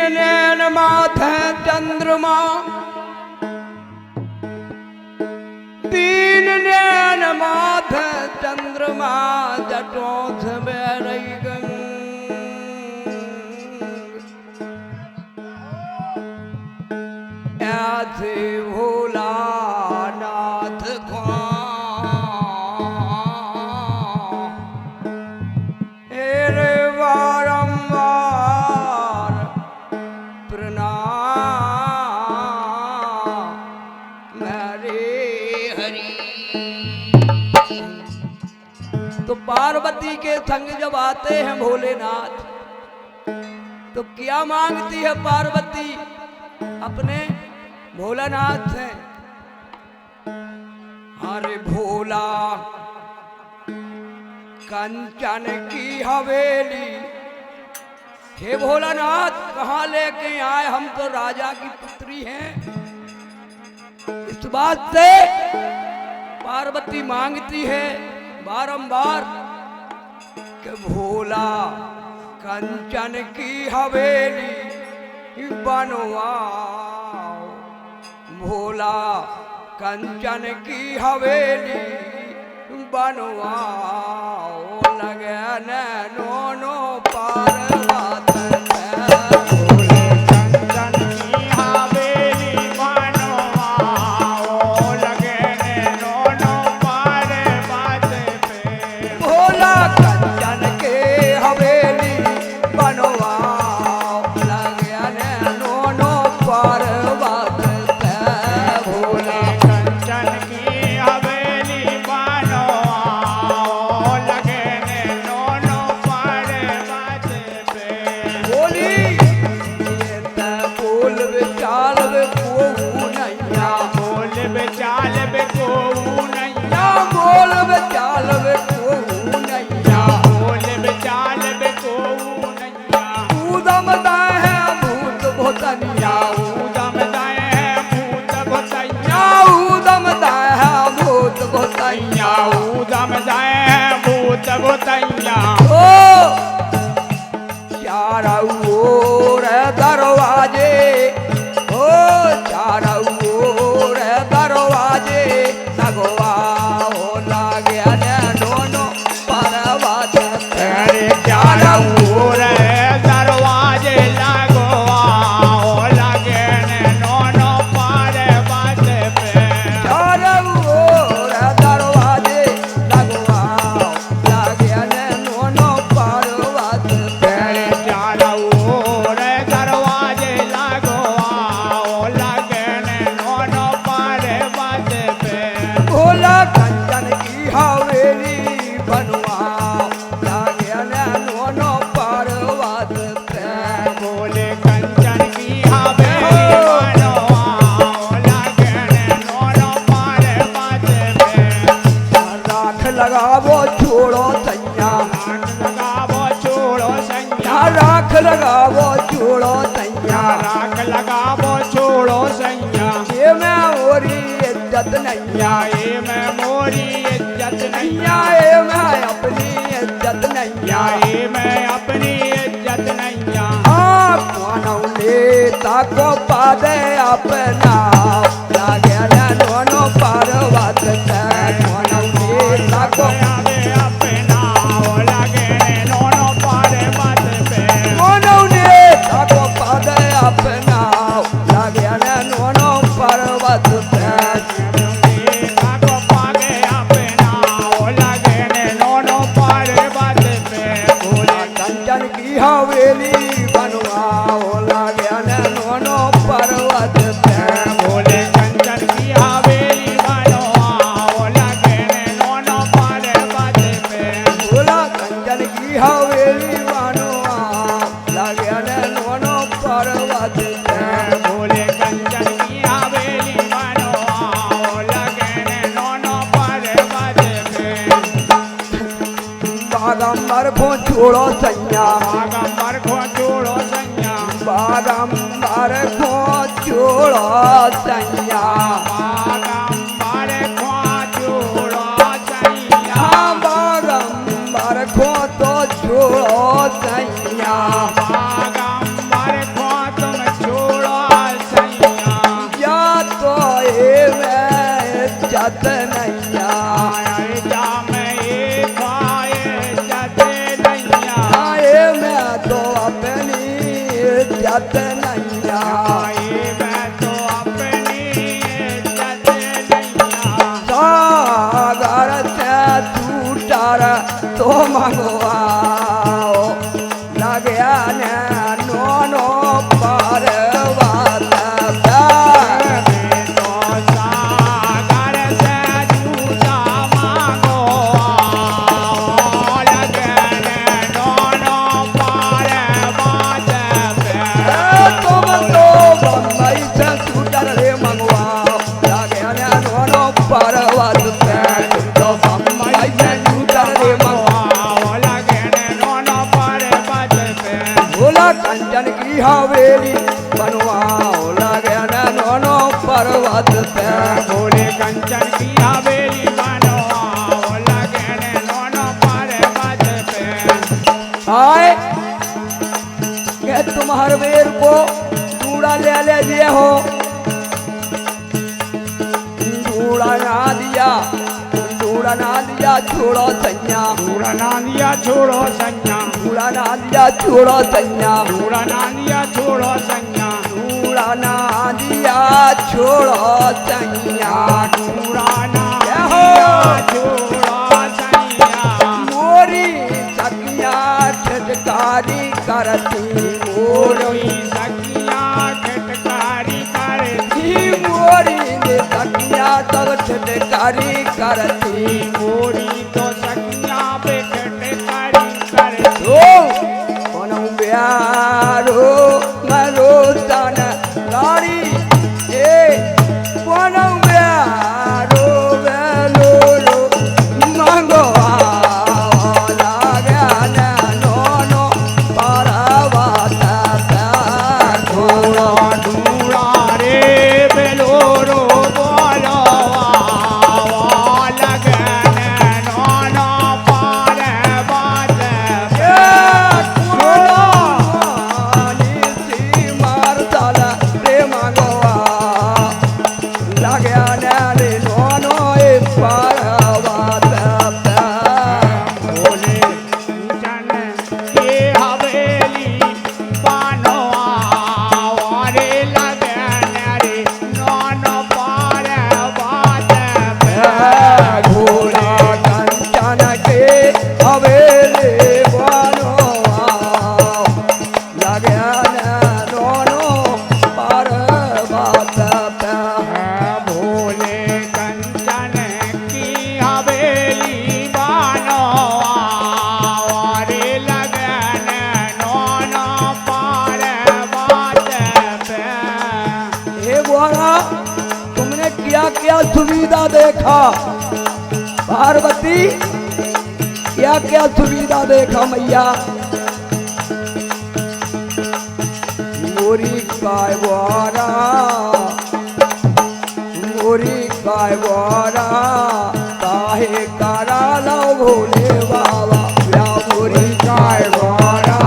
नैन माथे चंद्रमा, तीन नैन माथे चंद्रमा, जटों से बह रही गंग। ऐसे भोलानाथ को हेरे बारंबार प्रणाम मेरे हरि। तो पार्वती के संग जब आते हैं भोलेनाथ, तो क्या मांगती है पार्वती अपने भोलानाथ से? अरे भोला कंचन की हवेली, हे भोलानाथ कहाँ लेके आए, हम तो राजा की पुत्री हैं। इस बात से पार्वती मांगती है बारंबार कि भोला कंचन की हवेली बनवाओ, भोला कंचन की हवेली बनवाओ, लगे नैनो पार्वत चारों ओर दरवाजे, ओ चारों ओर दरवाजे लगवाओ, लगे दोनों पर्वत तेरे। चारों ओर दरवाजे लगवाओ, लगे दोनों पर्वत पे। चारों ओर दरवाजे लगवाओ, लगे दोनों पर्वत पे। भोला कंचन की हवेली बनवाओ, लगे दोनों पर्वत पे। भोले कंचन की हवेली बनवाओ, लगे दोनों पर्वत पे। राख लगावो छोड़ो सैया, राख लगावो छोड़ो सैया, राख लगावो छोड़ो सैया। ये मैं मोरी इज्जत नैया, ये मैं मोरी इज्जत नैया, ये मैं अपनी इज्जत नैया, ये मैं अपनी इज्जत नैया। हाँ कौन लेता को पादे अपना, लगे दोनों पर्वत से। कौन लेता को अपना, लगे दोनों पर्वत पे। भोला कंचन की हवेली बनवाओ, लगे दोनों पर्वत पे। भोले कंचन की हवेली बनवाओ, लगे दोनों पर्वत पे। भोला कंचन की हवेली बनवाओ, लगे दोनों पर्वत पे। भोले कंचन की हवेली बनवाओ, लगे दोनों पर्वत पे। बागंबर को छोड़ो सैया, बागंबर को छोड़ो सैया, बागंबर को छोड़ो सैया, बागंबर को छोड़ो सैया, बागंबर को तो छोड़ो सैया, बागंबर को तो इज्जत नैया मैं तो अपनी इज्जत नैया सागर से छूटर तो मंगवाओ लगे ने नोनो पर कंचन की हवेली बनवाओ लगे नोनो पर्वत पे बोले कंचन की हवेली बनवाओ लगे नोनो पर्वत पे आए के तुम हर वेर को चूड़ा ले लीजिए हो चूड़ा ना दिया छोड़ो सैया चूड़ा ना दिया छोड़ो सैया चूड़ा ना दिया छोड़ो सैया चूड़ा ना दिया छोड़ो सैया चूड़ा ना दिया छोड़ो सैया चूड़ा ना दिया छोड़ो सैया मोरी सखिया छटकारी करती मोरी सखिया छटकारी करती मोरी ने सखिया तब छटकारी करती मोरी तो सखिया पे छटकारी करती कोनों प्यारो मरो तन गाड़ी कोनों प्यारो बेलो मंगो नोनो परवत ढूंढा रे बेलोरो बोलो तुमने क्या क्या सुविधा देखा पार्वती क्या क्या सुविधा देखा मैया मोरी काय वारा काहे करा लो भोले बाबा या मोरी काय वारा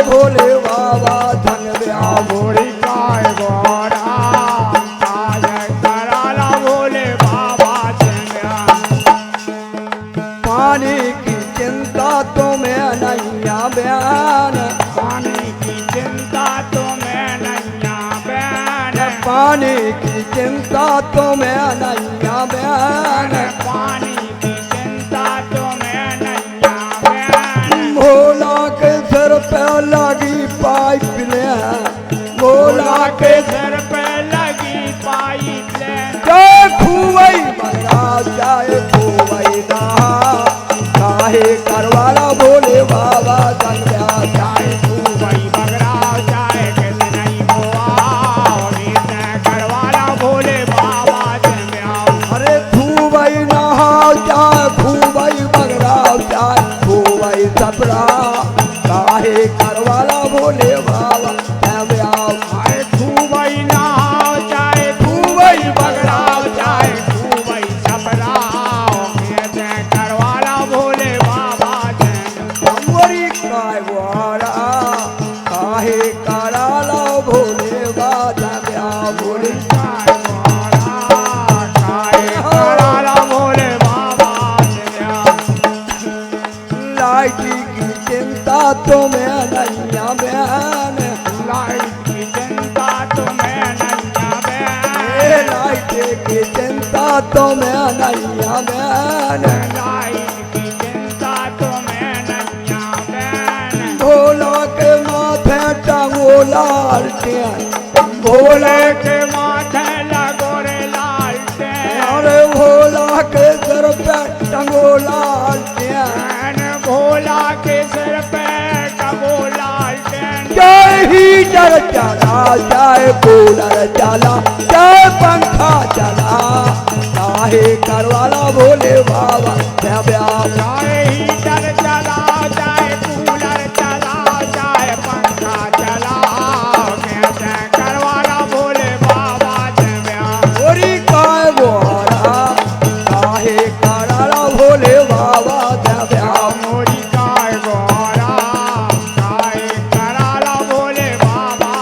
भोले बाबा धन मोरी काय गोरा ताज कराला भोले बाबा पानी की चिंता तुम्हें नैया बयान पानी की चिंता तुम्हें नैया बयान पानी की चिंता तुम्हें नैया बयान पानी की चिंता तुम्हें नैया बयान भोला के सिर पे लगी पाइप ले भोला के सिर पे लगी पाइप ले जय खूवई बगरा जाए खूवई ना काहे करवाला भोले बाबा गंगा जाए खूवई बगरा जाए किस नहीं हुआ करवाला भोले बाबा अरे खूवई नहा जाए खूवई बगरा जाए खूवई सपरा काहे करवाला भोले बाबा आए खूबई नहाओ जाए खूबई बगड़ाओ जाए खूबई सपरा तो मैं नैया में लाइन की चिंता तो मैं नैया में भोला के माथे टंगो लालटेन भोले के माथे लगो रे लालटेन अरे भोला के सर पे टंगो लालटेन भोला के सिर पे टंगो लालटेन जय हीटर चला जय कूलर चला जय पंखा चला चाहे करवाला भोले बाबा चाहे हीटर चला चाहे कूलर चला चाहे पंखा चला कैसे करवाला भोले बाबा गोरी काय बोरा चाहे कराला भोले बाबा मोरी काय गोरा काय कराला भोले बाबा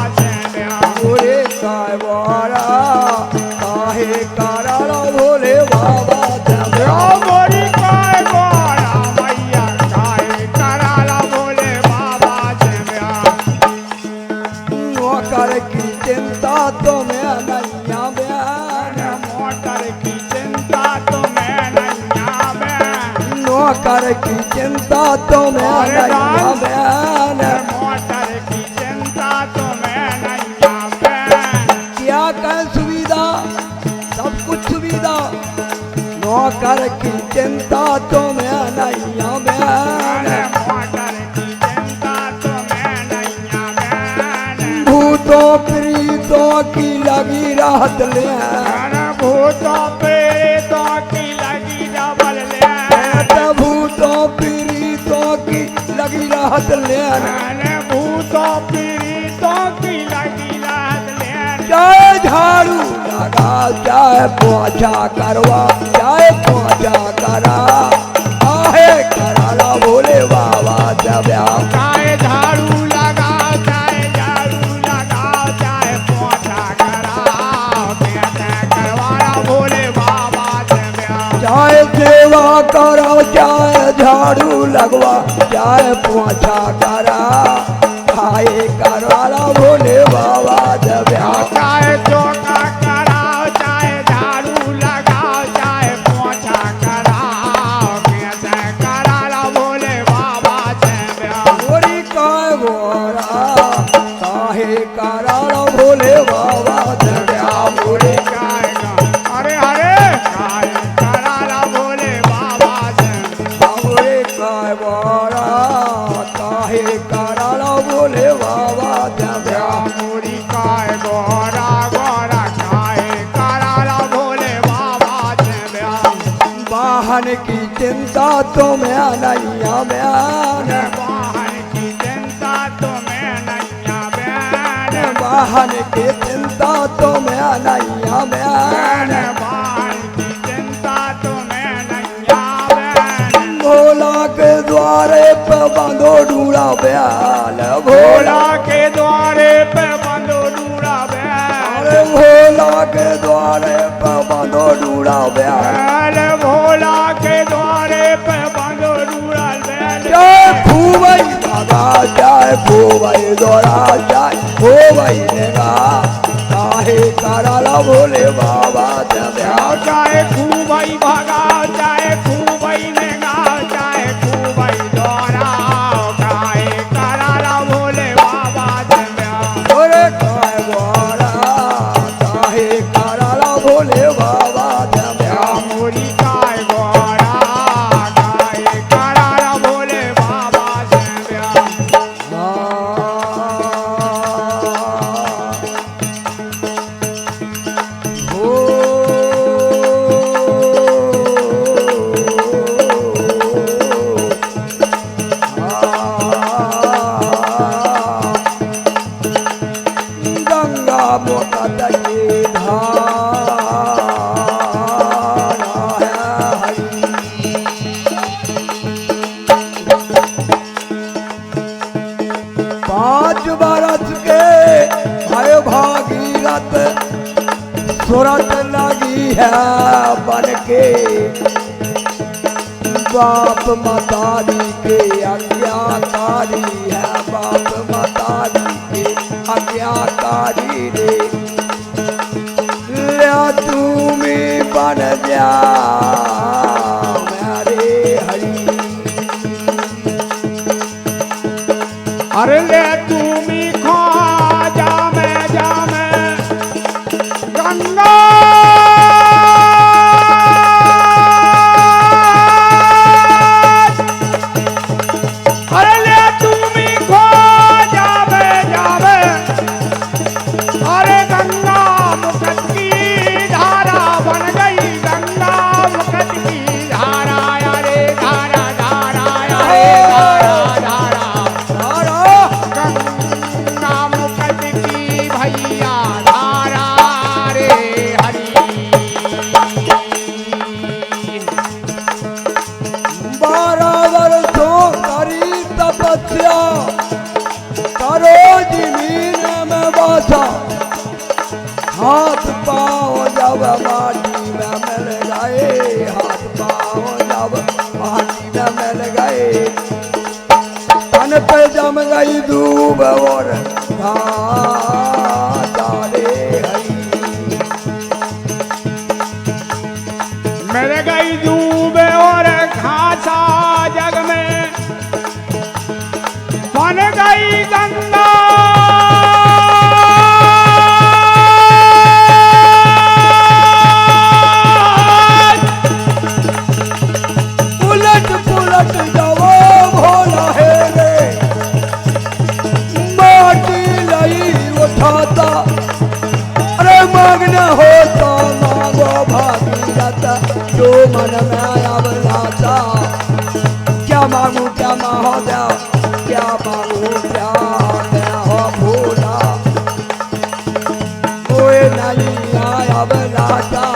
गोरे काय बोरा चाहे कराला भोले बाबा मोरी काय गोरा मैया काय कराला भोले बाबा नौकर की चिंता तो मैं नैया बयान मोटर की चिंता तो मैं नैया में नौकर की चिंता तो मैं नैया बयान मोटर की चिंता तो मैं नैया में क्या कर सुविधा सब कुछ सुविधा नौकर की चिंता तो मैं नैया बयान मोटर की चिंता तो मैं नैया में भूतों प्रीतों की लगी राहत ले भूतों प्रेतों की लगी डबल ले भूतों प्रीतों की लगी राहत ले भूतों पीड़ितों की लगी राहत ले चाहे झाड़ू लगा चाहे पोछा करवा चाहे पोछा करा आहे कराला भोले बाबा दब्या चाहे झाड़ू लगा चाहे पोछा कराओ कैसे करवाना भोले बाबा चाहे सेवा करो चाहे झाड़ू लगवा चाहे पोछा करा आहे कराला भोले बाबा दब्या चाहे चौका कराओ चाहे झाड़ू लगाओ चाहे पोछा कराओ कैसे कराना भोले बाबा गोरी काय गोरा काहे कराला भोले बाबा दब्या भोले अरे अरे काय कराला भोले बाबा गोरे काय गोरा काहे कराला भोले बाबा दब्या मोरी काय गोरा गोरा काय कराला भोले बाबा वाहन की चिंता तो मैं नैया बयान वाहन की चिंता तो मैं नैया बयान वाहन की चिंता तो मैं नैया बयान वाहन की चिंता तो मैं नैया बयान भोला के द्वारे पे बंधो डूड़ा बयाल भोला के द्वारे पे बंदो डूड़ा बयान अरे भोला के द्वारे पे बंधो डूड़ा बयाल भोला के द्वारे पे बंदो डूड़ा बयान जय फूवई भगा जय फूवई दौड़ा जय फूवई नेगा काहे कराला भोले बाबा दब्या चाहे खूबई भगाओ चाहे खूबई ने गाओ चाहे खूबई दोहराओ काहे कराला भोले बाबा ओरे काय गोरा काहे कराला भोले बाबा दब्या मोरी काय गोरा काहे कराला भोले बाबा गंगा मोकत की धारा है हरी पाँच बरस के भय भागीरथ सुरत लगी है बन के बाप मतारी के आज्ञाकारी है बाप मतारी के आज्ञाकारी रे तुम्हें बन श्याम हरे हरि। अरे ले तुम्ही खा जामे जामे गंगा अरे ले तुम्ही खा जामे जामे अरे गंगा मुकट की धारा बन गई गंगा मुकट की धारा अरे धारा धारा अरे धारा धारा धारा गंगा मुकट की भैया धारा रे हरि। 12 वर्षों करी तपस्या करो जमीन में बासा। हाथ पाँव जब माटी में मिल गए हाथ पाँव जब माटी में मिल गए तन पे जम गई धूप और घास रे हरि। मिल गई धूप और घासा जग में बन गई गंगा उलट पुलट जाओ भोला है रे माटी लई उठाता। अरे मांगना होता मांगो भागीरथ जो मन में अब लाता। क्या मांगू क्या महोदय क्या मांगू क्या मैं हो भोला कोई नहीं आया लाता।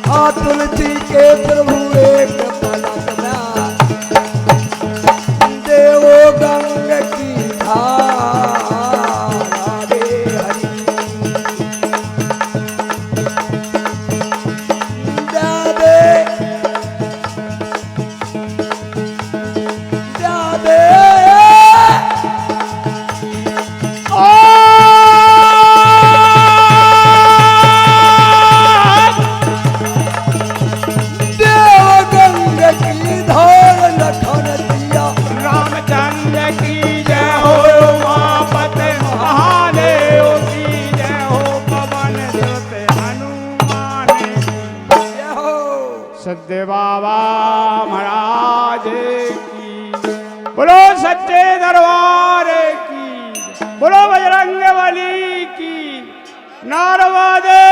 आ तुलसी के प्रभु एक पलक में देवो गंग की धारा रे हरि। जादे जादे देव गंग की धार लखन दिया। रामचंद्र की जय हो उमापति महादेव की जय हो पवन सुत हनुमान की जय हो सत्य बाबा महाराज की बोलो सच्चे दरबार की बोलो बजरंग बली की नारवादे